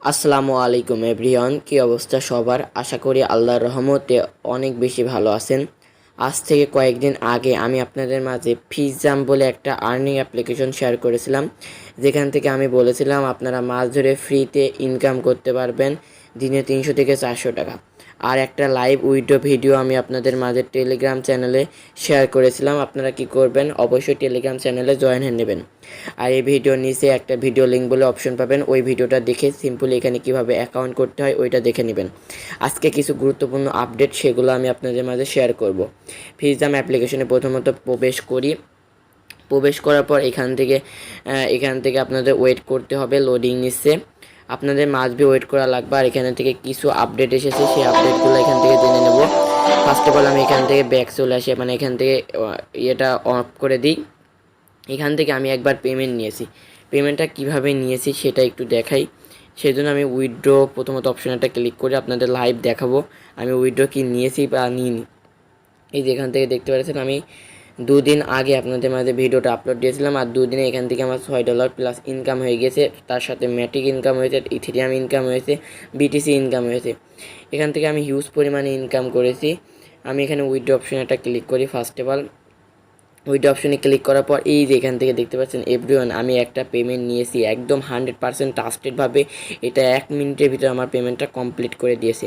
আসসালামু আলাইকুম এভরিওয়ান, কি অবস্থা সবার? আশা করি আল্লাহর রহমতে অনেক বেশি ভালো আছেন। আজ থেকে কয়েকদিন আগে আমি আপনাদের মাঝে ফিজাম বলে একটা আর্নিং অ্যাপ্লিকেশন শেয়ার করেছিলাম, যেখান থেকে আমি বলেছিলাম আপনারা মাছ ধরে ফ্রিতে ইনকাম করতে পারবেন দিনে 300 থেকে 400 টাকা। আর একটা লাইভ উইডিও ভিডিও আমি আপনাদের মাঝে টেলিগ্রাম চ্যানেলে শেয়ার করেছিলাম। আপনারা কি করবেন, অবশ্যই টেলিগ্রাম চ্যানেলে জয়েন হয়ে নেবেন। আর এই ভিডিওর নিচে একটা ভিডিও লিঙ্ক বলে অপশন পাবেন, ওই ভিডিওটা দেখে সিম্পলি এখানে কিভাবে অ্যাকাউন্ট করতে হয় ওইটা দেখে নেবেন। আজকে কিছু গুরুত্বপূর্ণ আপডেট, সেগুলো আমি আপনাদের মাঝে শেয়ার করব। ফিজাম অ্যাপ্লিকেশনে প্রথমত প্রবেশ করার পর এখান থেকে আপনাদের ওয়েট করতে হবে, লোডিং নিচ্ছে। আপনাদের মাস্ট বি ওয়েট করা লাগবে। আর এখান থেকে কিছু আপডেট এসেছে, সেই আপডেটগুলো এখান থেকে জেনে নেব। ফার্স্ট অফ অল আমি এখান থেকে ব্যাক চলে আসি, মানে এখান থেকে এটা অফ করে দিই। এখান থেকে আমি একবার পেমেন্ট নিয়েছি, পেমেন্টটা কিভাবে নিয়েছি সেটা একটু দেখাই। সেই জন্য আমি উইথড্র প্রথমত অপশানটা ক্লিক করে আপনাদের লাইভ দেখাবো আমি উইথড্র কি নিয়েছি বা নিইনি। এই যে এখান থেকে দেখতে পাচ্ছেন আমি 2 দিন আগে আপনাদের মাঝে ভিডিওটা আপলোড দিয়েছিলাম, আর 2 দিনে এখান থেকে আমার $6 প্লাস ইনকাম হয়ে গেছে। তার সাথে ম্যাটিক ইনকাম হয়েছে, ইথেরিয়াম ইনকাম হয়েছে, বিটিসি ইনকাম হয়েছে। এখান থেকে আমি হিউজ পরিমাণে ইনকাম করেছি। আমি এখানে উইথড্র অপশানটা ক্লিক করি। ফার্স্ট অফ অল উইথড্র অপশনে ক্লিক করার পর এই যে এখান থেকে দেখতে পাচ্ছেন এভরিওয়ান, আমি একটা পেমেন্ট নিয়েছি একদম 100% ট্রাস্টেডভাবে। এটা 1 মিনিটের ভিতরে আমার পেমেন্টটা কমপ্লিট করে দিয়েছে।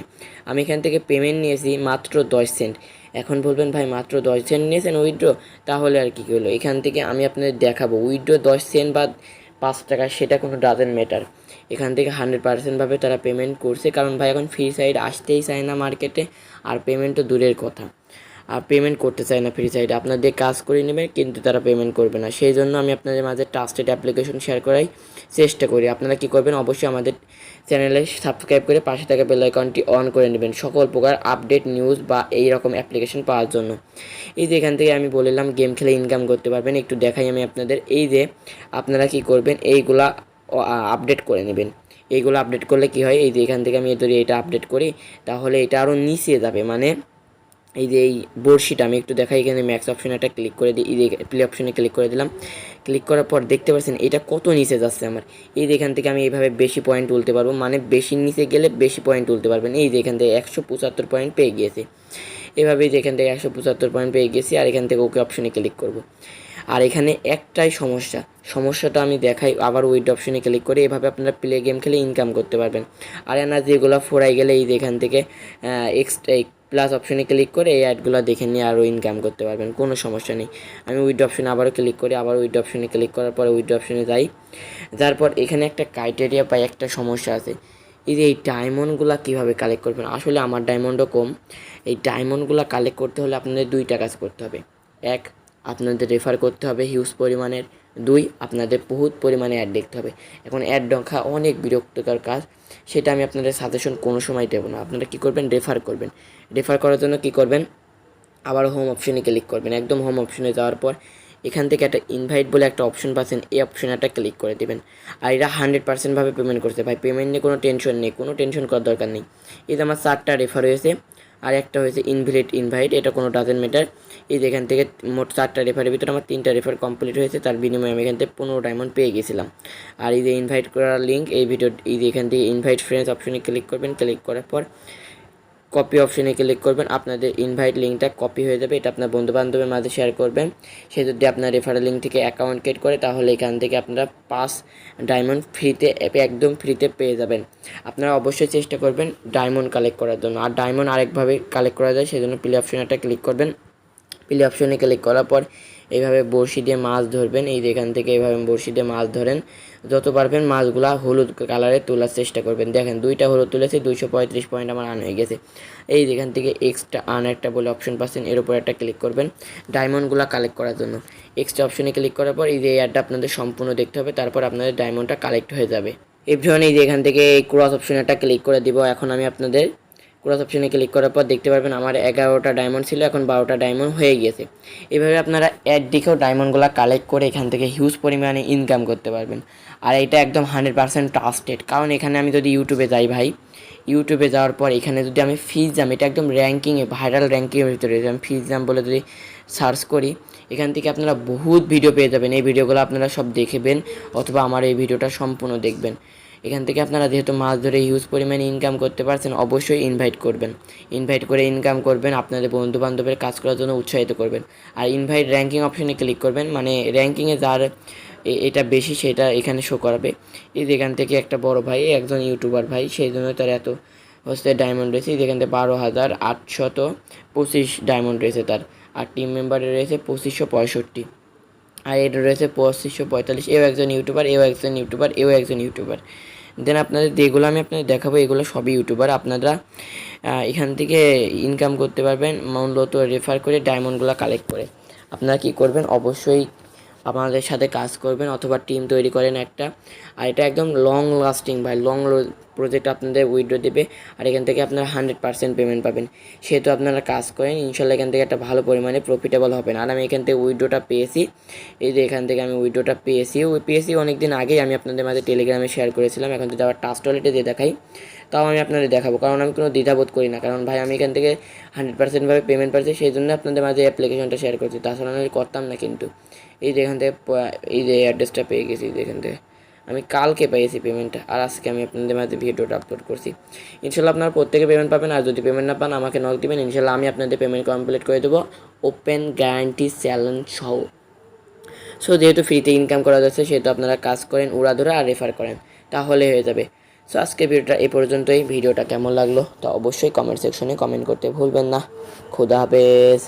আমি এখান থেকে পেমেন্ট নিয়েছি মাত্র 10 সেন্ট। এখন বলবেন ভাই মাত্র 10 সেন্ট নিয়েছেন উইথড্র, তাহলে আর কী হলো? এখান থেকে আমি আপনাদের দেখাবো উইথড্র 10 সেন্ট বা 5 টাকা, সেটা কোনো ডাজেন্ট ম্যাটার। এখান থেকে 100%ভাবে তারা পেমেন্ট করছে, কারণ ভাই এখন ফ্রি সাইড আসতেই চায় না মার্কেটে, আর পেমেন্ট তো দূরের কথা। আর পেমেন্ট করতে চায় না ফ্রি সাইডে, আপনাদের কাজ করে নেবে কিন্তু তারা পেমেন্ট করবে না। সেই জন্য আমি আপনাদের মাঝে ট্রাস্টেড অ্যাপ্লিকেশন শেয়ার করাই চেষ্টা করি। আপনারা কি করবেন, অবশ্যই আমাদের চ্যানেলে সাবস্ক্রাইব করে পাশে থাকা বেল আইকনটি অন করে নেবেন সকল প্রকার আপডেট নিউজ বা এই রকম অ্যাপ্লিকেশন পাওয়ার জন্য। এই যে এখান থেকে আমি বললাম গেম খেলে ইনকাম করতে পারবেন, একটু দেখাই আমি আপনাদের। এই যে আপনারা কি করবেন, এইগুলা আপডেট করে নেবেন। এইগুলো আপডেট করলে কি হয়, এই যে এখান থেকে আমি ধরি এটা আপডেট করি, তাহলে এটা আরও নিচে যাবে। মানে এই যে এই বড়শিটা আমি একটু দেখাই, এখানে ম্যাক্স অপশনে একটা ক্লিক করে দিই, এই যে প্লে অপশনে ক্লিক করে দিলাম। ক্লিক করার পর দেখতে পাচ্ছেন এটা কত নিচে যাচ্ছে আমার। এই যে এখান থেকে আমি এইভাবে বেশি পয়েন্ট তুলতে পারবো, মানে বেশি নিচে গেলে বেশি পয়েন্ট তুলতে পারবেন। এই যে এখান থেকে 175 পয়েন্ট পেয়ে গিয়েছে। এভাবেই যে এখান থেকে 175 পয়েন্ট পেয়ে গেছি, আর এখান থেকে ওকে অপশনে ক্লিক করব। আর এখানে একটাই সমস্যাটা আমি দেখাই, আবার উইথ অপশনে ক্লিক করে এভাবে আপনারা প্লে গেম খেলে ইনকাম করতে পারবেন। আর এনার যেগুলো ফোরাই গেলে এই যে এখান থেকে এক্সট্রা প্লাস অপশনে ক্লিক করে এই অ্যাডগুলো দেখে নিয়ে আরও ইনকাম করতে পারবেন, কোনো সমস্যা নেই। আমি উইথ অপশনে আবারও ক্লিক করি, আবার উইথ অপশনে ক্লিক করার পরে উইথ অপশনে যাই। যার পর এখানে একটা ক্রাইটেরিয়া পাই, একটা সমস্যা আছে। এই যে এই ডায়মন্ডগুলো কীভাবে কালেক্ট করবেন, আসলে আমার ডায়মন্ডও কম। এই ডায়মন্ডগুলো কালেক্ট করতে হলে আপনাদের 2টা কাজ করতে হবে। এক, আপনাদের রেফার করতে হবে হিউজ পরিমাণের। 2, আপনাদের বহুত পরিমাণে অ্যাড দেখতে হবে। এখন অ্যাড দেখা অনেক বিরক্তিকর কাজ, সেটা আমি আপনাদের সাজেশন কোনো সময় দেবো না। আপনারা কী করবেন, রেফার করবেন। রেফার করার জন্য কী করবেন, আবার হোম অপশনে ক্লিক করবেন। একদম হোম অপশনে যাওয়ার পর এখান থেকে একটা ইনভাইট বলে একটা অপশন পাচ্ছেন, এই অপশনে একটা ক্লিক করে দেবেন। আর এরা 100%ভাবে পেমেন্ট করছে ভাই, পেমেন্ট নিয়ে কোনো টেনশন নেই, কোনো টেনশন করার দরকার নেই। এই যে আমার 4টা রেফার হয়েছে, আর একটা হয়েছে ইনভাইট, এটা কোনো ডাজেন্ট ম্যাটার। এই যে এখান থেকে মোট 4টা রেফারের ভিতরে আমার 3টা রেফার কমপ্লিট হয়েছে, তার বিনিময়ে আমি এখান থেকে 15 ডায়মন্ড পেয়ে গেছিলাম। আর এই যে ইনভাইট করার লিঙ্ক, এই যে এখান থেকে ইনভাইট ফ্রেন্ডস অপশনে ক্লিক করবেন। ক্লিক করার পর কপি অপশনে ক্লিক করবেন, আপনাদের ইনভাইট লিঙ্কটা কপি হয়ে যাবে। এটা আপনার বন্ধুবান্ধবের মাঝে শেয়ার করবেন। সে যদি আপনার রেফারেল লিঙ্ক থেকে অ্যাকাউন্ট ক্রিয়েট করে, তাহলে এখান থেকে আপনারা 5 ডায়মন্ড ফ্রিতে, একদম ফ্রিতে পেয়ে যাবেন। আপনারা অবশ্যই চেষ্টা করবেন ডায়মন্ড কালেক্ট করার জন্য। আর ডায়মন্ড আরেকভাবে কালেক্ট করা যায়, সেজন্য প্লে অপশনে একটা ক্লিক করবেন। প্লে অপশনে ক্লিক করার পর এইভাবে বড়শি দিয়ে মাছ ধরবেন। এই যে এখান থেকে এইভাবে বড়শি দিয়ে মাছ ধরেন, যত পারবেন মাছগুলা হলুদ কালারে তোলার চেষ্টা করবেন। দেখেন 2টা হলুদ তুলেছি, 235 পয়েন্ট আমার আর্ন হয়ে গেছে। এই যেখান থেকে এক্সট্রা আর্ন একটা বলে অপশন পাচ্ছেন, এর উপর একটা ক্লিক করবেন ডায়মন্ডগুলো কালেক্ট করার জন্য। এক্সট্রা অপশনে ক্লিক করার পর এই যে অ্যাডটা আপনাদের সম্পূর্ণ দেখতে হবে, তারপর আপনাদের ডায়মন্ডটা কালেক্ট হয়ে যাবে। এভরিওয়ান, এই যে এখান থেকে এই ক্রস অপশনে একটা ক্লিক করে দিব। এখন আমি আপনাদের ক্রস অপশনে ক্লিক করার পর দেখতে পারবেন আমার 11টা ডায়মন্ড ছিল, এখন 12টা ডায়মন্ড হয়ে গেছে। এভাবে আপনারা অ্যাড দিকেও ডায়মন্ডগুলো কালেক্ট করে এখান থেকে হিউজ পরিমাণে ইনকাম করতে পারবেন। আর এটা একদম 100% ট্রাস্টেড, কারণ এখানে আমি যদি ইউটিউবে যাই ভাই, ইউটিউবে যাওয়ার পর এখানে যদি আমি ফিজাম, এটা একদম র্যাঙ্কিংয়ে, ভাইরাল র্যাঙ্কিংয়ের ভিতরে আমি ফিজাম বলে যদি সার্চ করি, এখান থেকে আপনারা বহুত ভিডিও পেয়ে যাবেন। এই ভিডিওগুলো আপনারা সব দেখবেন, অথবা আমার এই ভিডিওটা সম্পূর্ণ দেখবেন। এখান থেকে আপনারা যেহেতু মাছ ধরে হিউজ পরিমাণে ইনকাম করতে পারছেন, অবশ্যই ইনভাইট করবেন। ইনভাইট করে ইনকাম করবেন, আপনাদের বন্ধু বান্ধবের কাজ করার জন্য উৎসাহিত করবেন। আর ইনভাইট র্যাঙ্কিং অপশনে ক্লিক করবেন, মানে র্যাঙ্কিংয়ে যার এটা বেশি সেটা এখানে শো করাবে। এই যেখান থেকে একটা বড় ভাই, একজন ইউটিউবার ভাই, সেই জন্য তার এত হচ্ছে ডায়মন্ড রয়েছে। যেখান থেকে 12,825 ডায়মন্ড রয়েছে তার। আর টিম মেম্বারের রয়েছে 2565। আর এটা রয়েছে 2545। এও একজন ইউটিউবার, এও একজন ইউটিউবার, এও একজন ইউটিউবার। দেন আপনাদের যেগুলো আমি আপনাদের দেখাবো এগুলো সবই ইউটিউবার। আপনারা এখান থেকে ইনকাম করতে পারবেন মূলত রেফার করে, ডায়মন্ডগুলো কালেক্ট করে। আপনারা কী করবেন, অবশ্যই আপনাদের সাথে কাজ করবেন অথবা টিম তৈরি করেন একটা। আর এটা একদম লং লাস্টিং ভাই, লং প্রজেক্ট আপনাদের উইথড্র দেবে। আর এখান থেকে আপনারা 100% পেমেন্ট পাবেন। সেহেতু আপনারা কাজ করেন, ইনশাল্লাহ এখান থেকে একটা ভালো পরিমাণে প্রফিটেবল হবেন। আর আমি এখান থেকে উইথড্রটা পেয়েছি, এই যে এখান থেকে আমি উইথড্রটা পেয়েছি অনেক দিন আগেই আমি আপনাদের মাঝে টেলিগ্রামে শেয়ার করেছিলাম। এখন যদি আবার টাস্ক ওয়ালেটে দিয়ে দেখাই তাও আমি আপনাদের দেখাবো, কারণ আমি কোনো দ্বিধাবোধ করি না। কারণ ভাই আমি এখান থেকে 100%ভাবে পেমেন্ট পাচ্ছি, সেই জন্য আপনাদের মাঝে অ্যাপ্লিকেশনটা শেয়ার করছি, তাছাড়া আমি করতাম না। কিন্তু এই যে এখান থেকে এই যে অ্যাড্রেসটা পেয়ে গেছি, এখান থেকে আমি কালকে পেয়েছি পেমেন্টটা, আর আজকে আমি আপনাদের মাঝে ভিডিওটা আপলোড করছি। ইনশাল্লাহ আপনারা প্রত্যেকে পেমেন্ট পাবেন। আর যদি পেমেন্ট না পান আমাকে নক দিবেন, ইনশাল্লাহ আমি আপনাদের পেমেন্ট কমপ্লিট করে দেবো ওপেন গ্যারান্টি চ্যালেঞ্জ সহ। সো যেহেতু ফ্রিতে ইনকাম করা যাচ্ছে, সেহেতু আপনারা কাজ করেন উড়াধুরা আর রেফার করেন, তাহলে হয়ে যাবে। সো আজকে ভিডিওটা এই পর্যন্তই। ভিডিওটা কেমন লাগলো তা অবশ্যই কমেন্ট সেকশনে কমেন্ট করতে ভুলবেন না। খুদা হাফেজ।